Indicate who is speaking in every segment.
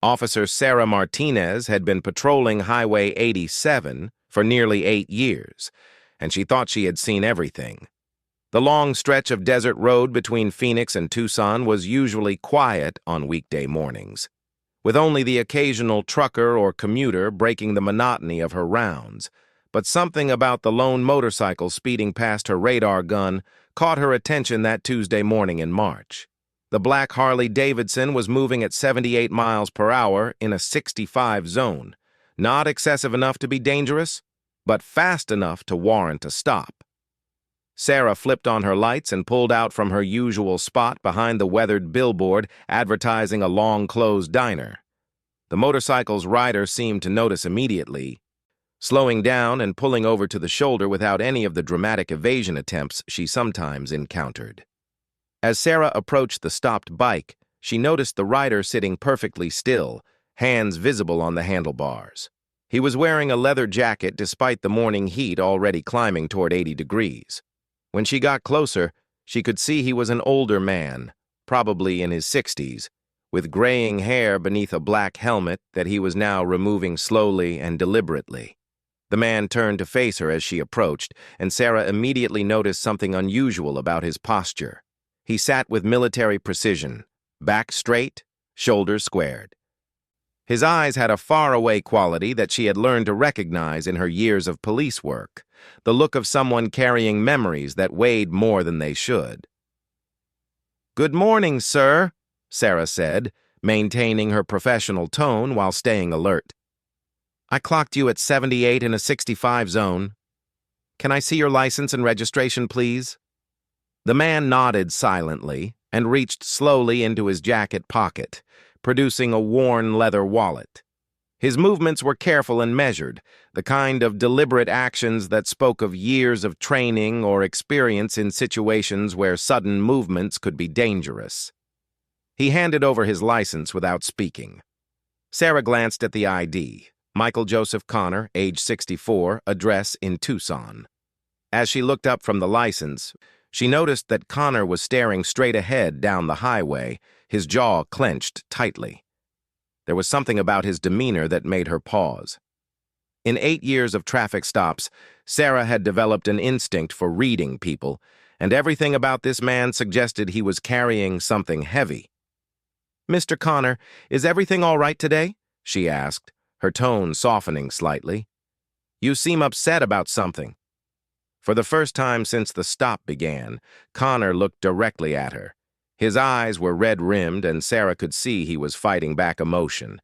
Speaker 1: Officer Sarah Martinez had been patrolling Highway 87 for nearly 8 years, and she thought she had seen everything. The long stretch of desert road between Phoenix and Tucson was usually quiet on weekday mornings, with only the occasional trucker or commuter breaking the monotony of her rounds. But something about the lone motorcycle speeding past her radar gun caught her attention that Tuesday morning in March. The black Harley-Davidson was moving at 78 miles per hour in a 65 zone, not excessive enough to be dangerous, but fast enough to warrant a stop. Sarah flipped on her lights and pulled out from her usual spot behind the weathered billboard advertising a long-closed diner. The motorcycle's rider seemed to notice immediately, slowing down and pulling over to the shoulder without any of the dramatic evasion attempts she sometimes encountered. As Sarah approached the stopped bike, she noticed the rider sitting perfectly still, hands visible on the handlebars. He was wearing a leather jacket despite the morning heat already climbing toward 80 degrees. When she got closer, she could see he was an older man, probably in his 60s, with graying hair beneath a black helmet that he was now removing slowly and deliberately. The man turned to face her as she approached, and Sarah immediately noticed something unusual about his posture. He sat with military precision, back straight, shoulders squared. His eyes had a faraway quality that she had learned to recognize in her years of police work, the look of someone carrying memories that weighed more than they should. "Good morning, sir," Sarah said, maintaining her professional tone while staying alert. "I clocked you at 78 in a 65 zone. Can I see your license and registration, please?" The man nodded silently and reached slowly into his jacket pocket, producing a worn leather wallet. His movements were careful and measured, the kind of deliberate actions that spoke of years of training or experience in situations where sudden movements could be dangerous. He handed over his license without speaking. Sarah glanced at the ID. Michael Joseph Connor, age 64, address in Tucson. As she looked up from the license, she noticed that Connor was staring straight ahead down the highway, his jaw clenched tightly. There was something about his demeanor that made her pause. In 8 years of traffic stops, Sarah had developed an instinct for reading people, and everything about this man suggested he was carrying something heavy. "Mr. Connor, is everything all right today?" she asked, her tone softening slightly. "You seem upset about something." For the first time since the stop began, Connor looked directly at her. His eyes were red-rimmed, and Sarah could see he was fighting back emotion.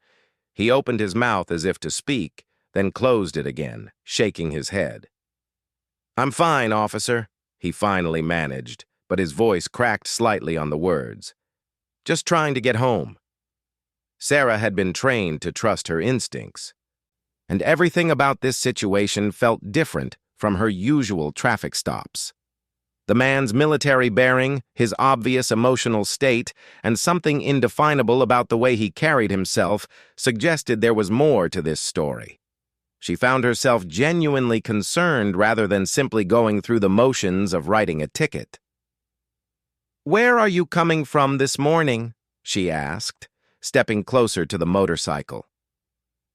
Speaker 1: He opened his mouth as if to speak, then closed it again, shaking his head. "I'm fine, officer," he finally managed, but his voice cracked slightly on the words. "Just trying to get home." Sarah had been trained to trust her instincts, and everything about this situation felt different from her usual traffic stops. The man's military bearing, his obvious emotional state, and something indefinable about the way he carried himself suggested there was more to this story. She found herself genuinely concerned rather than simply going through the motions of writing a ticket. "Where are you coming from this morning?" she asked, stepping closer to the motorcycle.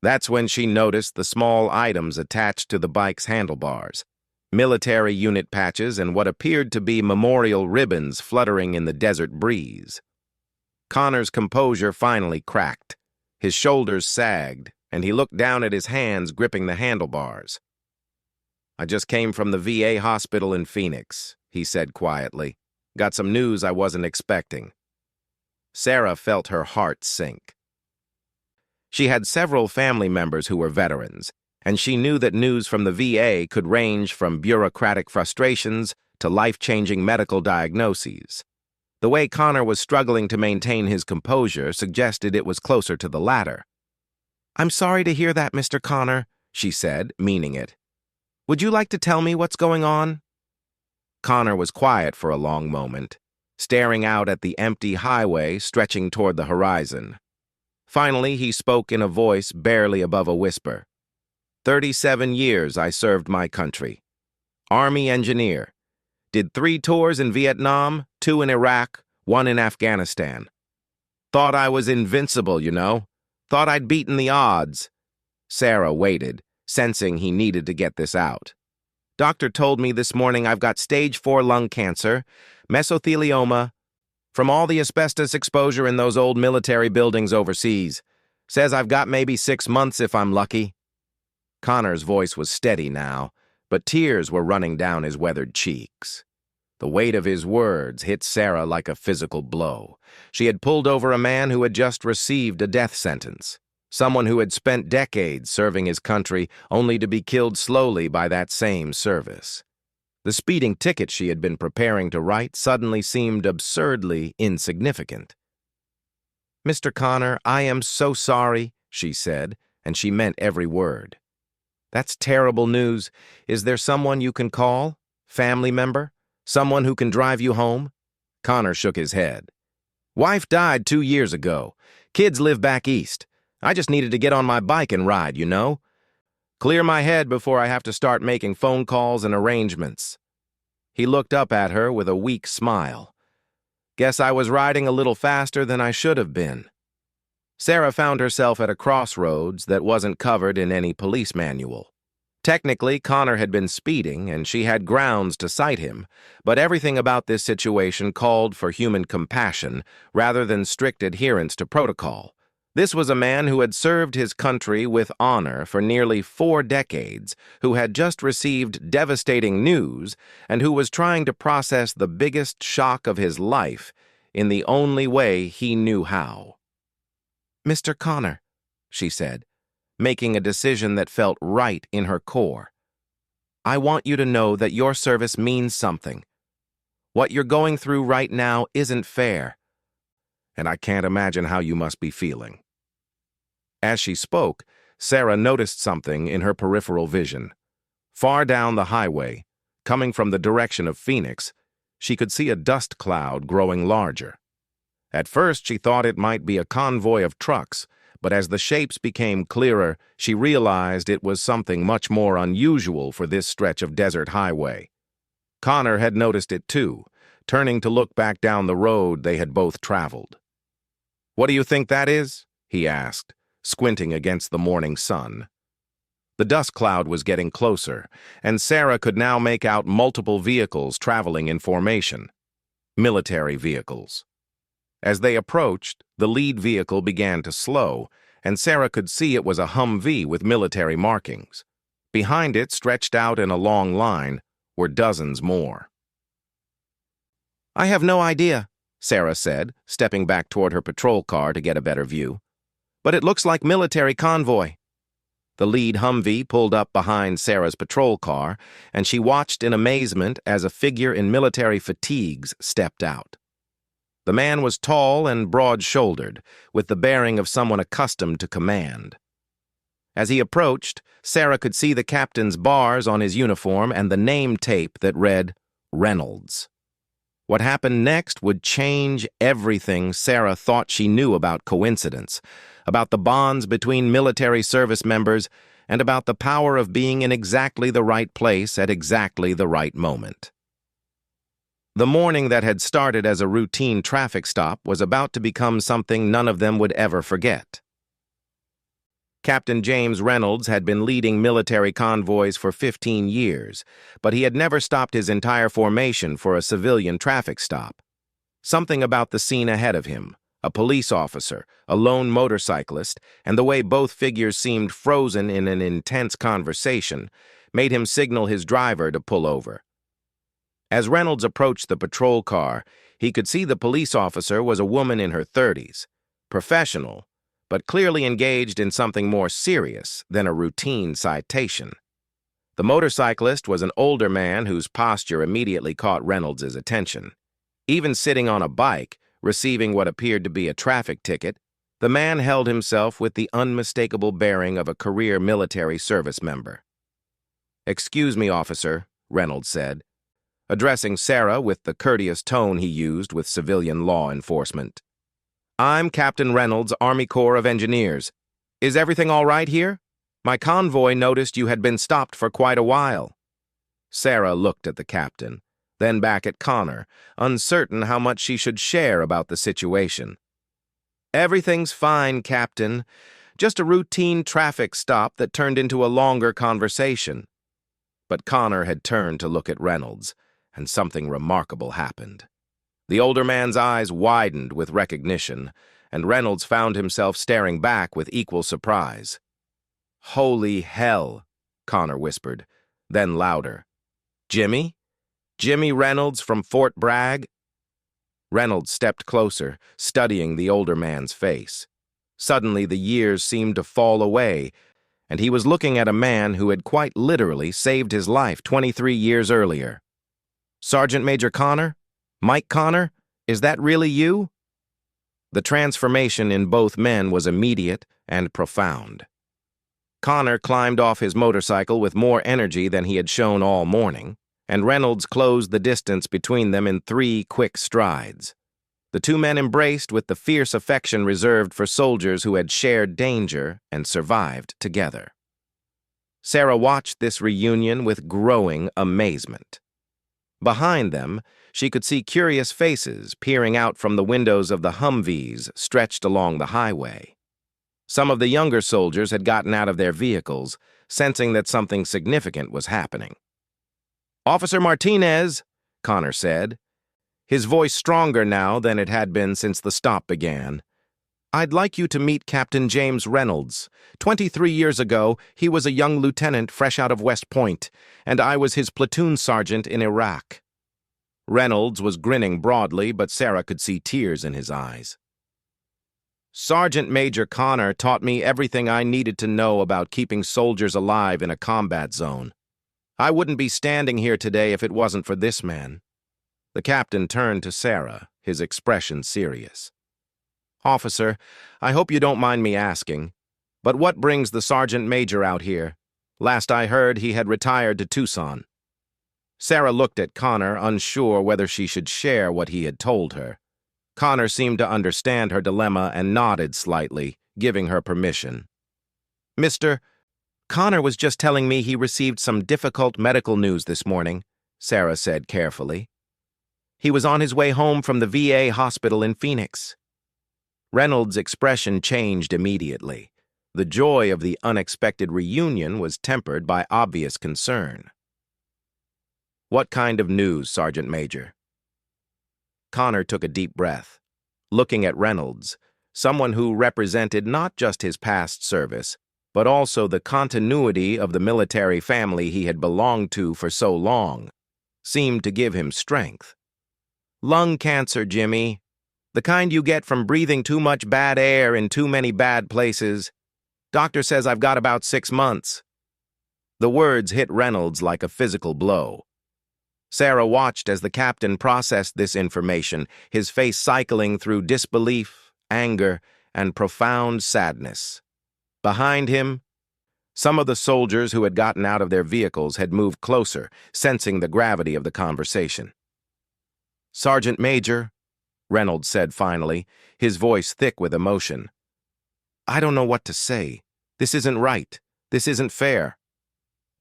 Speaker 1: That's when she noticed the small items attached to the bike's handlebars, military unit patches and what appeared to be memorial ribbons fluttering in the desert breeze. Connor's composure finally cracked. His shoulders sagged, and he looked down at his hands gripping the handlebars. "I just came from the VA hospital in Phoenix," he said quietly. "Got some news I wasn't expecting." Sarah felt her heart sink. She had several family members who were veterans, and she knew that news from the VA could range from bureaucratic frustrations to life-changing medical diagnoses. The way Connor was struggling to maintain his composure suggested it was closer to the latter. "I'm sorry to hear that, Mr. Connor," she said, meaning it. "Would you like to tell me what's going on?" Connor was quiet for a long moment, staring out at the empty highway stretching toward the horizon. Finally, he spoke in a voice barely above a whisper. 37 years I served my country. Army engineer. Did 3 tours in Vietnam, 2 in Iraq, 1 in Afghanistan. Thought I was invincible, you know. Thought I'd beaten the odds." Sarah waited, sensing he needed to get this out. "Doctor told me this morning I've got stage 4 lung cancer, mesothelioma, from all the asbestos exposure in those old military buildings overseas. Says I've got maybe 6 months if I'm lucky." Connor's voice was steady now, but tears were running down his weathered cheeks. The weight of his words hit Sarah like a physical blow. She had pulled over a man who had just received a death sentence, someone who had spent decades serving his country only to be killed slowly by that same service. The speeding ticket she had been preparing to write suddenly seemed absurdly insignificant. "Mr. Connor, I am so sorry," she said, and she meant every word. "That's terrible news. Is there someone you can call? Family member? Someone who can drive you home?" Connor shook his head. "Wife died 2 years ago. Kids live back east. I just needed to get on my bike and ride, you know? Clear my head before I have to start making phone calls and arrangements." He looked up at her with a weak smile. "Guess I was riding a little faster than I should have been." Sarah found herself at a crossroads that wasn't covered in any police manual. Technically, Connor had been speeding, and she had grounds to cite him, but everything about this situation called for human compassion rather than strict adherence to protocol. This was a man who had served his country with honor for nearly 4 decades, who had just received devastating news, and who was trying to process the biggest shock of his life in the only way he knew how. "Mr. Connor," she said, making a decision that felt right in her core. "I want you to know that your service means something. What you're going through right now isn't fair, and I can't imagine how you must be feeling." As she spoke, Sarah noticed something in her peripheral vision. Far down the highway, coming from the direction of Phoenix, she could see a dust cloud growing larger. At first, she thought it might be a convoy of trucks, but as the shapes became clearer, she realized it was something much more unusual for this stretch of desert highway. Connor had noticed it too, turning to look back down the road they had both traveled. "What do you think that is?" he asked, squinting against the morning sun. The dust cloud was getting closer, and Sarah could now make out multiple vehicles traveling in formation. Military vehicles. As they approached, the lead vehicle began to slow, and Sarah could see it was a Humvee with military markings. Behind it, stretched out in a long line, were dozens more. "I have no idea," Sarah said, stepping back toward her patrol car to get a better view. "But it looks like military convoy." The lead Humvee pulled up behind Sarah's patrol car, and she watched in amazement as a figure in military fatigues stepped out. The man was tall and broad-shouldered, with the bearing of someone accustomed to command. As he approached, Sarah could see the captain's bars on his uniform and the name tape that read Reynolds. What happened next would change everything Sarah thought she knew about coincidence, about the bonds between military service members, and about the power of being in exactly the right place at exactly the right moment. The morning that had started as a routine traffic stop was about to become something none of them would ever forget. Captain James Reynolds had been leading military convoys for 15 years, but he had never stopped his entire formation for a civilian traffic stop. Something about the scene ahead of him, a police officer, a lone motorcyclist, and the way both figures seemed frozen in an intense conversation, made him signal his driver to pull over. As Reynolds approached the patrol car, he could see the police officer was a woman in her 30s, professional, but clearly engaged in something more serious than a routine citation. The motorcyclist was an older man whose posture immediately caught Reynolds' attention. Even sitting on a bike, receiving what appeared to be a traffic ticket, the man held himself with the unmistakable bearing of a career military service member. "Excuse me, officer," Reynolds said, addressing Sarah with the courteous tone he used with civilian law enforcement. "I'm Captain Reynolds, Army Corps of Engineers. Is everything all right here? My convoy noticed you had been stopped for quite a while." Sarah looked at the captain, then back at Connor, uncertain how much she should share about the situation. "Everything's fine, Captain. Just a routine traffic stop that turned into a longer conversation. But Connor had turned to look at Reynolds, and something remarkable happened. The older man's eyes widened with recognition, and Reynolds found himself staring back with equal surprise. "Holy hell," Connor whispered, then louder. "Jimmy? Jimmy Reynolds from Fort Bragg?" Reynolds stepped closer, studying the older man's face. Suddenly, the years seemed to fall away, and he was looking at a man who had quite literally saved his life 23 years earlier. "Sergeant Major Connor? Mike Connor? Is that really you?" The transformation in both men was immediate and profound. Connor climbed off his motorcycle with more energy than he had shown all morning, and Reynolds closed the distance between them in 3 quick strides. The two men embraced with the fierce affection reserved for soldiers who had shared danger and survived together. Sarah watched this reunion with growing amazement. Behind them, she could see curious faces peering out from the windows of the Humvees stretched along the highway. Some of the younger soldiers had gotten out of their vehicles, sensing that something significant was happening. "Officer Martinez," Connor said, his voice stronger now than it had been since the stop began. "I'd like you to meet Captain James Reynolds. 23 years ago, he was a young lieutenant fresh out of West Point, and I was his platoon sergeant in Iraq." Reynolds was grinning broadly, but Sarah could see tears in his eyes. "Sergeant Major Connor taught me everything I needed to know about keeping soldiers alive in a combat zone. I wouldn't be standing here today if it wasn't for this man." The captain turned to Sarah, his expression serious. "Officer, I hope you don't mind me asking, but what brings the sergeant major out here? Last I heard, he had retired to Tucson." Sarah looked at Connor, unsure whether she should share what he had told her. Connor seemed to understand her dilemma and nodded slightly, giving her permission. "Mr. Connor was just telling me he received some difficult medical news this morning," Sarah said carefully. "He was on his way home from the VA hospital in Phoenix." Reynolds' expression changed immediately. The joy of the unexpected reunion was tempered by obvious concern. "What kind of news, Sergeant Major?" Connor took a deep breath, looking at Reynolds, someone who represented not just his past service, but also the continuity of the military family he had belonged to for so long, seemed to give him strength. "Lung cancer, Jimmy. The kind you get from breathing too much bad air in too many bad places. Doctor says I've got about 6 months. The words hit Reynolds like a physical blow. Sarah watched as the captain processed this information, his face cycling through disbelief, anger, and profound sadness. Behind him, some of the soldiers who had gotten out of their vehicles had moved closer, sensing the gravity of the conversation. "Sergeant Major," Reynolds said finally, his voice thick with emotion. "I don't know what to say. This isn't right. This isn't fair."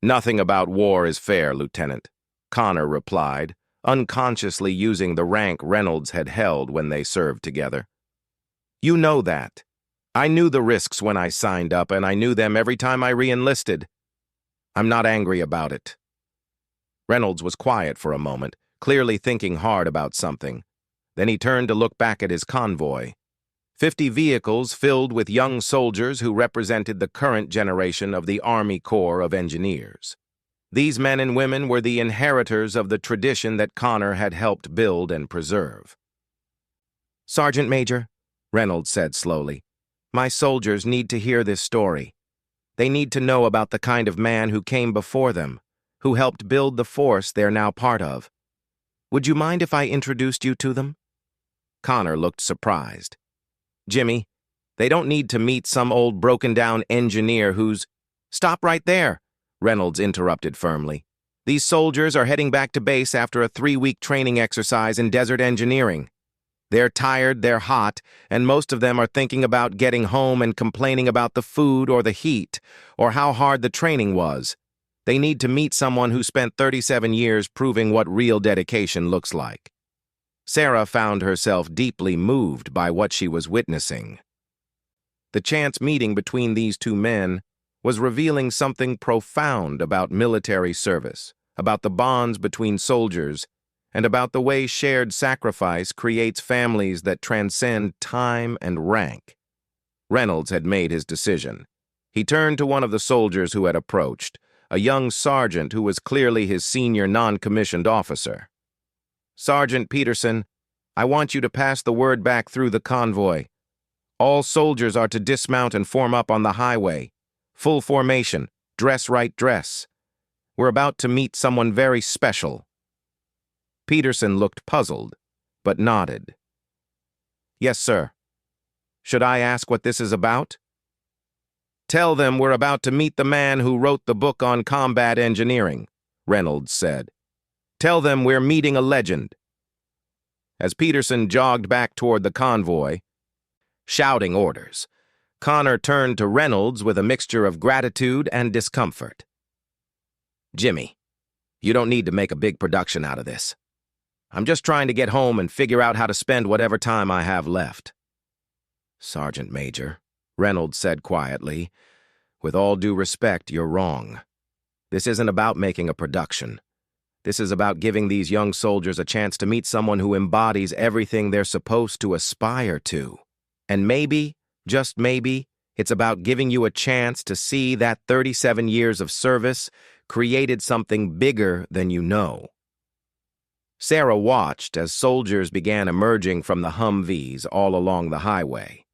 Speaker 1: "Nothing about war is fair, Lieutenant," Connor replied, unconsciously using the rank Reynolds had held when they served together. "You know that. I knew the risks when I signed up, and I knew them every time I re-enlisted. I'm not angry about it." Reynolds was quiet for a moment, clearly thinking hard about something. Then he turned to look back at his convoy. 50 vehicles filled with young soldiers who represented the current generation of the Army Corps of Engineers. These men and women were the inheritors of the tradition that Connor had helped build and preserve. "Sergeant Major," Reynolds said slowly, "my soldiers need to hear this story. They need to know about the kind of man who came before them, who helped build the force they're now part of. Would you mind if I introduced you to them?" Connor looked surprised. "Jimmy, they don't need to meet some old broken-down engineer who's—" "Stop right there," Reynolds interrupted firmly. "These soldiers are heading back to base after a 3-week training exercise in desert engineering. They're tired, they're hot, and most of them are thinking about getting home and complaining about the food or the heat, or how hard the training was. They need to meet someone who spent 37 years proving what real dedication looks like." Sarah found herself deeply moved by what she was witnessing. The chance meeting between these two men was revealing something profound about military service, about the bonds between soldiers, and about the way shared sacrifice creates families that transcend time and rank. Reynolds had made his decision. He turned to one of the soldiers who had approached, a young sergeant who was clearly his senior non-commissioned officer. "Sergeant Peterson, I want you to pass the word back through the convoy. All soldiers are to dismount and form up on the highway. Full formation, dress right dress. We're about to meet someone very special." Peterson looked puzzled, but nodded. "Yes, sir. Should I ask what this is about?" "Tell them we're about to meet the man who wrote the book on combat engineering," Reynolds said. "Tell them we're meeting a legend." As Peterson jogged back toward the convoy, shouting orders, Connor turned to Reynolds with a mixture of gratitude and discomfort. "Jimmy, you don't need to make a big production out of this. I'm just trying to get home and figure out how to spend whatever time I have left." "Sergeant Major," Reynolds said quietly, "with all due respect, you're wrong. This isn't about making a production. This is about giving these young soldiers a chance to meet someone who embodies everything they're supposed to aspire to. And maybe, just maybe, it's about giving you a chance to see that 37 years of service created something bigger than you know." Sarah watched as soldiers began emerging from the Humvees all along the highway.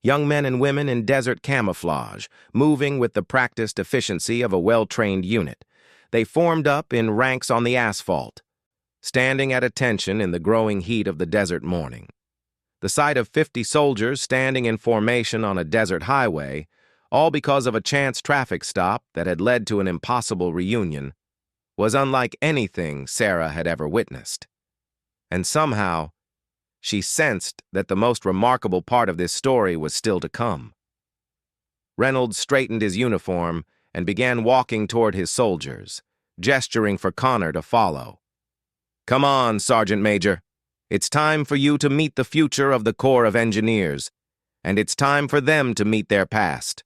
Speaker 1: Young men and women in desert camouflage, moving with the practiced efficiency of a well-trained unit. They formed up in ranks on the asphalt, standing at attention in the growing heat of the desert morning. The sight of 50 soldiers standing in formation on a desert highway, all because of a chance traffic stop that had led to an impossible reunion, was unlike anything Sarah had ever witnessed. And somehow, she sensed that the most remarkable part of this story was still to come. Reynolds straightened his uniform and began walking toward his soldiers, gesturing for Connor to follow. "Come on, Sergeant Major. It's time for you to meet the future of the Corps of Engineers, and it's time for them to meet their past."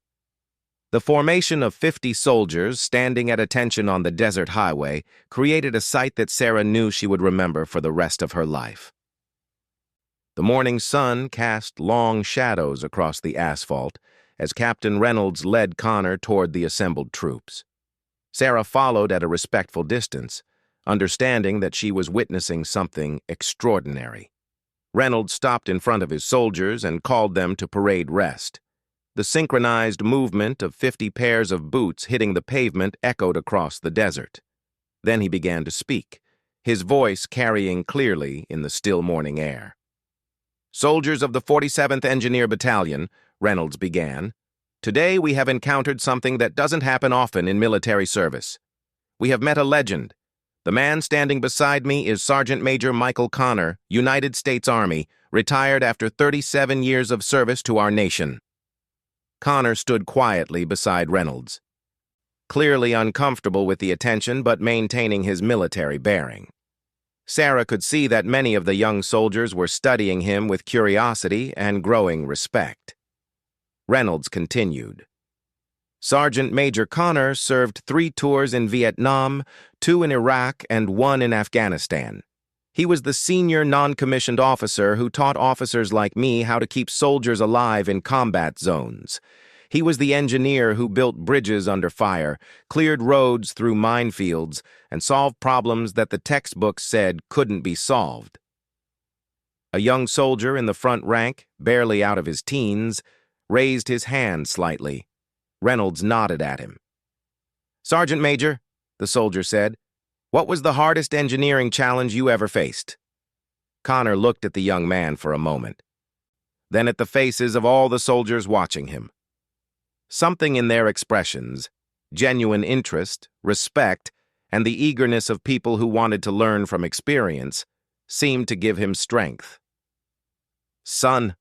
Speaker 1: The formation of 50 soldiers standing at attention on the desert highway created a sight that Sarah knew she would remember for the rest of her life. The morning sun cast long shadows across the asphalt as Captain Reynolds led Connor toward the assembled troops. Sarah followed at a respectful distance, understanding that she was witnessing something extraordinary. Reynolds stopped in front of his soldiers and called them to parade rest. The synchronized movement of 50 pairs of boots hitting the pavement echoed across the desert. Then he began to speak, his voice carrying clearly in the still morning air. "Soldiers of the 47th Engineer Battalion," Reynolds began, "today we have encountered something that doesn't happen often in military service. We have met a legend. The man standing beside me is Sergeant Major Michael Connor, United States Army, retired after 37 years of service to our nation." Connor stood quietly beside Reynolds, clearly uncomfortable with the attention but maintaining his military bearing. Sarah could see that many of the young soldiers were studying him with curiosity and growing respect. Reynolds continued. "Sergeant Major Connor served 3 tours in Vietnam, 2 in Iraq, and 1 in Afghanistan. He was the senior non-commissioned officer who taught officers like me how to keep soldiers alive in combat zones. He was the engineer who built bridges under fire, cleared roads through minefields, and solved problems that the textbooks said couldn't be solved." A young soldier in the front rank, barely out of his teens, raised his hand slightly. Reynolds nodded at him. "Sergeant Major," the soldier said, "what was the hardest engineering challenge you ever faced?" Connor looked at the young man for a moment, then at the faces of all the soldiers watching him. Something in their expressions, genuine interest, respect, and the eagerness of people who wanted to learn from experience, seemed to give him strength. "Son,"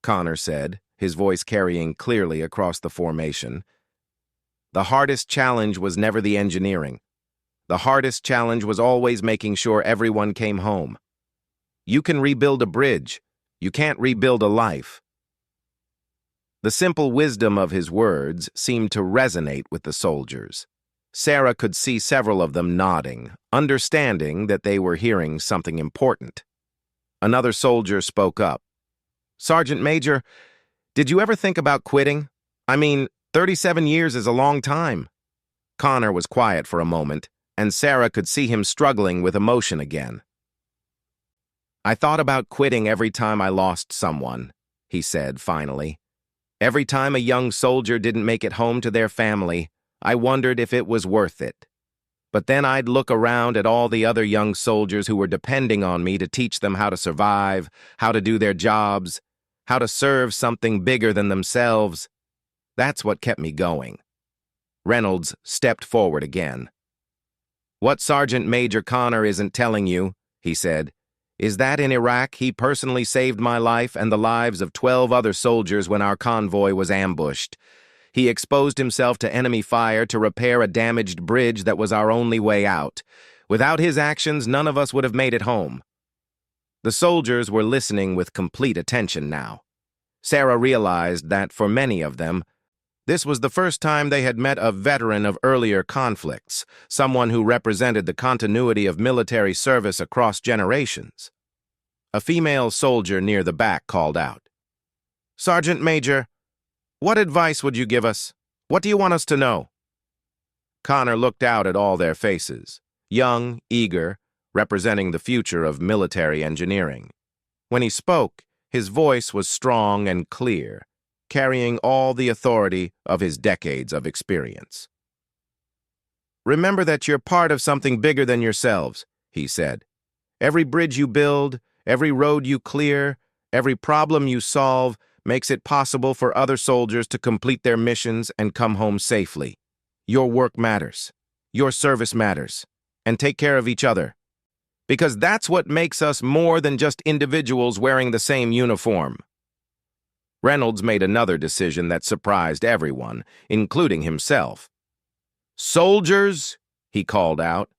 Speaker 1: Connor said, his voice carrying clearly across the formation, "the hardest challenge was never the engineering. The hardest challenge was always making sure everyone came home. You can rebuild a bridge. You can't rebuild a life." The simple wisdom of his words seemed to resonate with the soldiers. Sarah could see several of them nodding, understanding that they were hearing something important. Another soldier spoke up. "Sergeant Major, did you ever think about quitting? I mean, 37 years is a long time." Connor was quiet for a moment, and Sarah could see him struggling with emotion again. "I thought about quitting every time I lost someone," he said finally. "Every time a young soldier didn't make it home to their family, I wondered if it was worth it. But then I'd look around at all the other young soldiers who were depending on me to teach them how to survive, how to do their jobs, how to serve something bigger than themselves. That's what kept me going." Reynolds stepped forward again. "What Sergeant Major Connor isn't telling you," he said, "is that in Iraq he personally saved my life and the lives of 12 other soldiers when our convoy was ambushed. He exposed himself to enemy fire to repair a damaged bridge that was our only way out. Without his actions, none of us would have made it home." The soldiers were listening with complete attention now. Sarah realized that for many of them, this was the first time they had met a veteran of earlier conflicts, someone who represented the continuity of military service across generations. A female soldier near the back called out, "Sergeant Major, what advice would you give us? What do you want us to know?" Connor looked out at all their faces, young, eager, representing the future of military engineering. When he spoke, his voice was strong and clear, carrying all the authority of his decades of experience. "Remember that you're part of something bigger than yourselves," he said. "Every bridge you build, every road you clear, every problem you solve makes it possible for other soldiers to complete their missions and come home safely. Your work matters. Your service matters. And take care of each other. Because that's what makes us more than just individuals wearing the same uniform." Reynolds made another decision that surprised everyone, including himself. "Soldiers," he called out,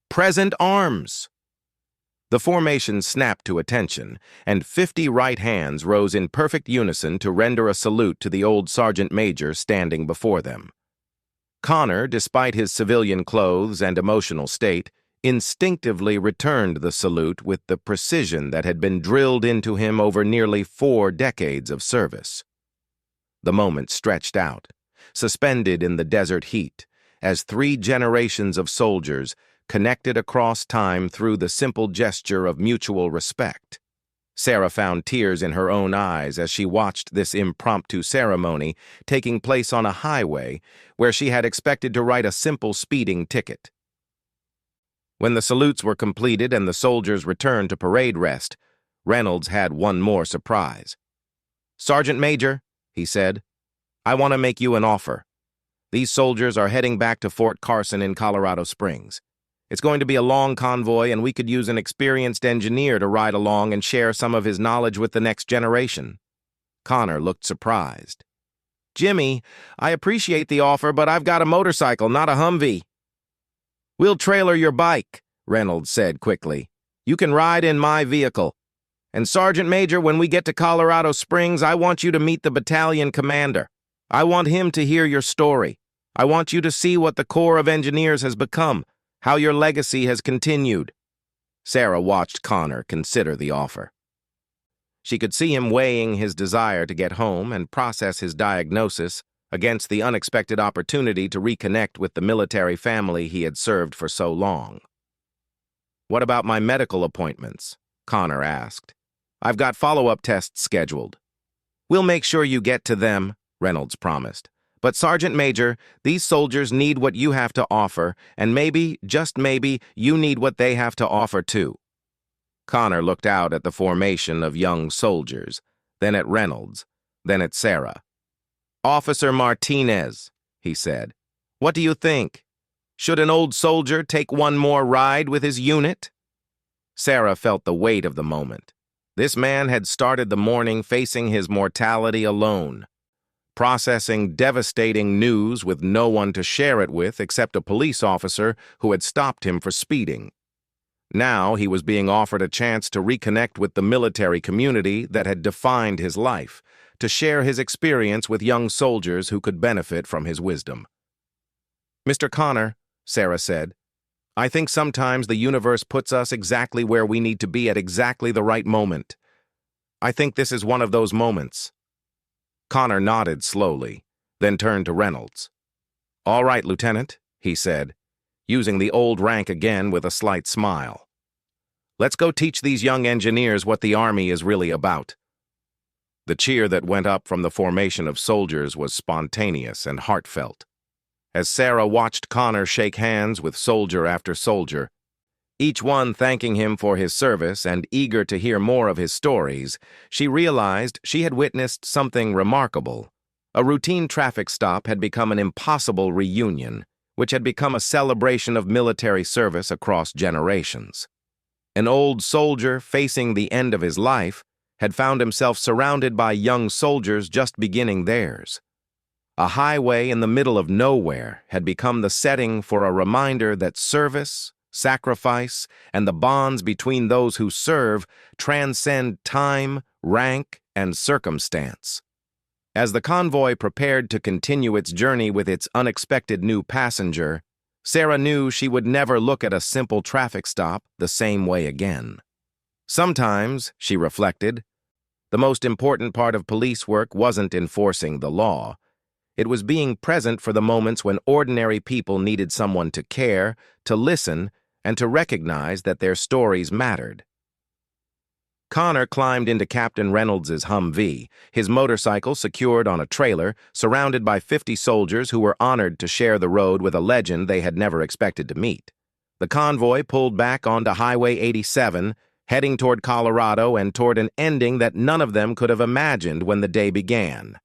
Speaker 1: "present arms." The formation snapped to attention, and 50 right hands rose in perfect unison to render a salute to the old sergeant major standing before them. Connor, despite his civilian clothes and emotional state, instinctively returned the salute with the precision that had been drilled into him over nearly 4 decades of service. The moment stretched out, suspended in the desert heat, as 3 generations of soldiers connected across time through the simple gesture of mutual respect. Sarah found tears in her own eyes as she watched this impromptu ceremony taking place on a highway where she had expected to write a simple speeding ticket. When the salutes were completed and the soldiers returned to parade rest, Reynolds had one more surprise. "Sergeant Major," he said, "I want to make you an offer. These soldiers are heading back to Fort Carson in Colorado Springs. It's going to be a long convoy, and we could use an experienced engineer to ride along and share some of his knowledge with the next generation." Connor looked surprised. "Jimmy, I appreciate the offer, but I've got a motorcycle, not a Humvee." "We'll trailer your bike," Reynolds said quickly. "You can ride in my vehicle. And Sergeant Major, when we get to Colorado Springs, I want you to meet the battalion commander. I want him to hear your story. I want you to see what the Corps of Engineers has become, how your legacy has continued." Sarah watched Connor consider the offer. She could see him weighing his desire to get home and process his diagnosis against the unexpected opportunity to reconnect with the military family he had served for so long. "What about my medical appointments?" Connor asked. "I've got follow-up tests scheduled." "We'll make sure you get to them," Reynolds promised. "But Sergeant Major, these soldiers need what you have to offer, and maybe, just maybe, you need what they have to offer too." Connor looked out at the formation of young soldiers, then at Reynolds, then at Sarah. "Officer Martinez," he said, "what do you think? Should an old soldier take one more ride with his unit?" Sarah felt the weight of the moment. This man had started the morning facing his mortality alone, processing devastating news with no one to share it with except a police officer who had stopped him for speeding. Now he was being offered a chance to reconnect with the military community that had defined his life, to share his experience with young soldiers who could benefit from his wisdom. "Mr. Connor," Sarah said, "I think sometimes the universe puts us exactly where we need to be at exactly the right moment. I think this is one of those moments." Connor nodded slowly, then turned to Reynolds. "All right, Lieutenant," he said, using the old rank again with a slight smile. "Let's go teach these young engineers what the Army is really about." The cheer that went up from the formation of soldiers was spontaneous and heartfelt. As Sarah watched Connor shake hands with soldier after soldier, each one thanking him for his service and eager to hear more of his stories, she realized she had witnessed something remarkable. A routine traffic stop had become an impossible reunion, which had become a celebration of military service across generations. An old soldier facing the end of his life had found himself surrounded by young soldiers just beginning theirs. A highway in the middle of nowhere had become the setting for a reminder that service, sacrifice, and the bonds between those who serve transcend time, rank, and circumstance. As the convoy prepared to continue its journey with its unexpected new passenger, Sarah knew she would never look at a simple traffic stop the same way again. Sometimes, she reflected, the most important part of police work wasn't enforcing the law. It was being present for the moments when ordinary people needed someone to care, to listen, and to recognize that their stories mattered. Connor climbed into Captain Reynolds's Humvee, his motorcycle secured on a trailer, surrounded by 50 soldiers who were honored to share the road with a legend they had never expected to meet. The convoy pulled back onto Highway 87, heading toward Colorado and toward an ending that none of them could have imagined when the day began.